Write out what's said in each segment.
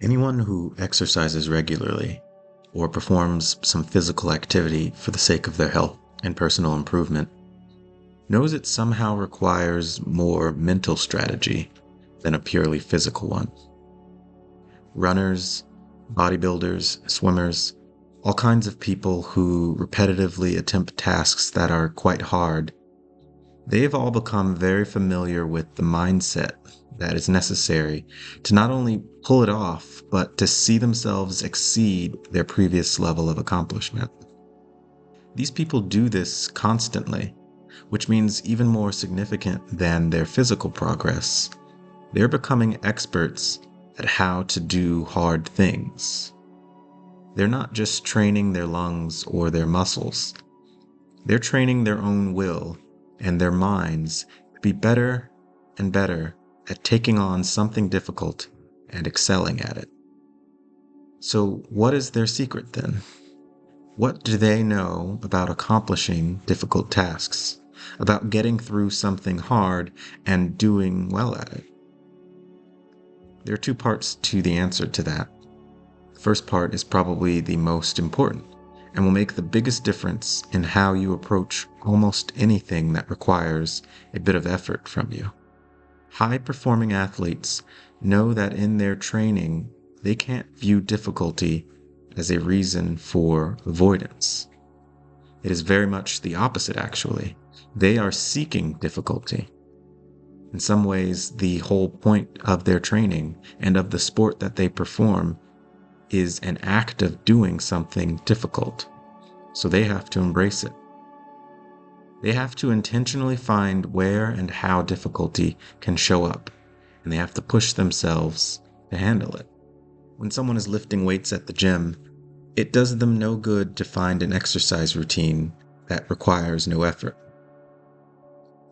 Anyone who exercises regularly or performs some physical activity for the sake of their health and personal improvement knows it somehow requires more mental strategy than a purely physical one. Runners, bodybuilders, swimmers, all kinds of people who repetitively attempt tasks that are quite hard, they've all become very familiar with the mindset that is necessary to not only pull it off, but to see themselves exceed their previous level of accomplishment. These people do this constantly, which means even more significant than their physical progress. They're becoming experts at how to do hard things. They're not just training their lungs or their muscles. They're training their own will and their minds to be better and better at taking on something difficult and excelling at it. So, what is their secret then? What do they know about accomplishing difficult tasks, about getting through something hard and doing well at it? There are two parts to the answer to that. The first part is probably the most important and will make the biggest difference in how you approach almost anything that requires a bit of effort from you. High-performing athletes know that in their training, they can't view difficulty as a reason for avoidance. It is very much the opposite, actually. They are seeking difficulty. In some ways, the whole point of their training and of the sport that they perform is an act of doing something difficult, so they have to embrace it. They have to intentionally find where and how difficulty can show up, and they have to push themselves to handle it. When someone is lifting weights at the gym, it does them no good to find an exercise routine that requires no effort.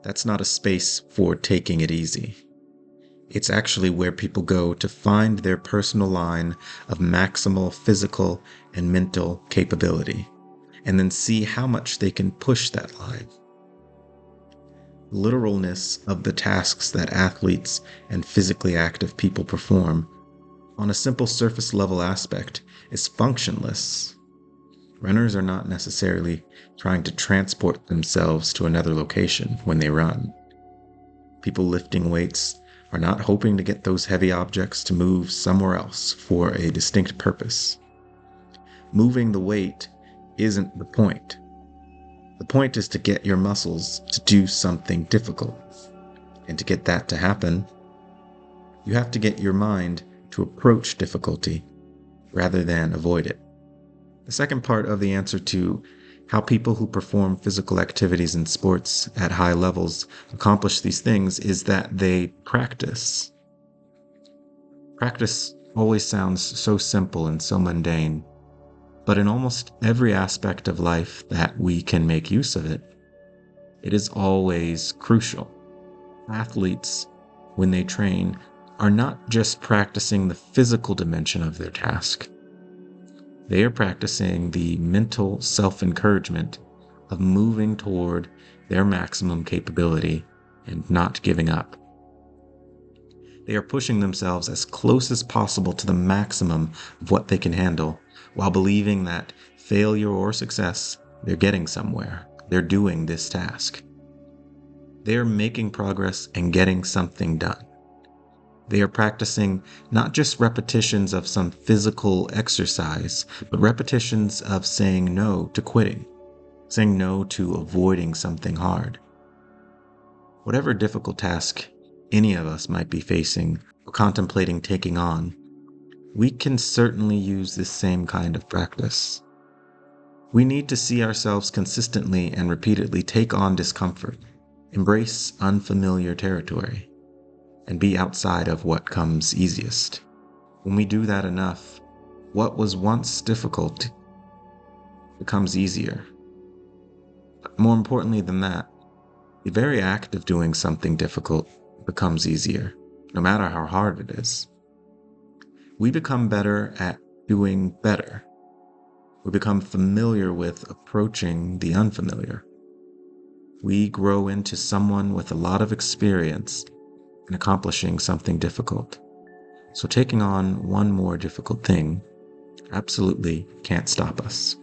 That's not a space for taking it easy. It's actually where people go to find their personal line of maximal physical and mental capability, and then see how much they can push that line. The literalness of the tasks that athletes and physically active people perform, on a simple surface level aspect, is functionless. Runners are not necessarily trying to transport themselves to another location when they run. People lifting weights are not hoping to get those heavy objects to move somewhere else for a distinct purpose. Moving the weight isn't the point. The point is to get your muscles to do something difficult. And to get that to happen, you have to get your mind to approach difficulty rather than avoid it. The second part of the answer to how people who perform physical activities in sports at high levels accomplish these things is that they practice. Practice always sounds so simple and so mundane, but in almost every aspect of life that we can make use of it, it is always crucial. Athletes, when they train, are not just practicing the physical dimension of their task. They are practicing the mental self-encouragement of moving toward their maximum capability and not giving up. They are pushing themselves as close as possible to the maximum of what they can handle, while believing that failure or success, they're getting somewhere. They're doing this task. They are making progress and getting something done. They are practicing not just repetitions of some physical exercise, but repetitions of saying no to quitting, saying no to avoiding something hard. Whatever difficult task any of us might be facing or contemplating taking on, we can certainly use this same kind of practice. We need to see ourselves consistently and repeatedly take on discomfort, embrace unfamiliar territory, and be outside of what comes easiest. When we do that enough, what was once difficult becomes easier. But more importantly than that, the very act of doing something difficult becomes easier, no matter how hard it is. We become better at doing better. We become familiar with approaching the unfamiliar. We grow into someone with a lot of experience in accomplishing something difficult. So taking on one more difficult thing absolutely can't stop us.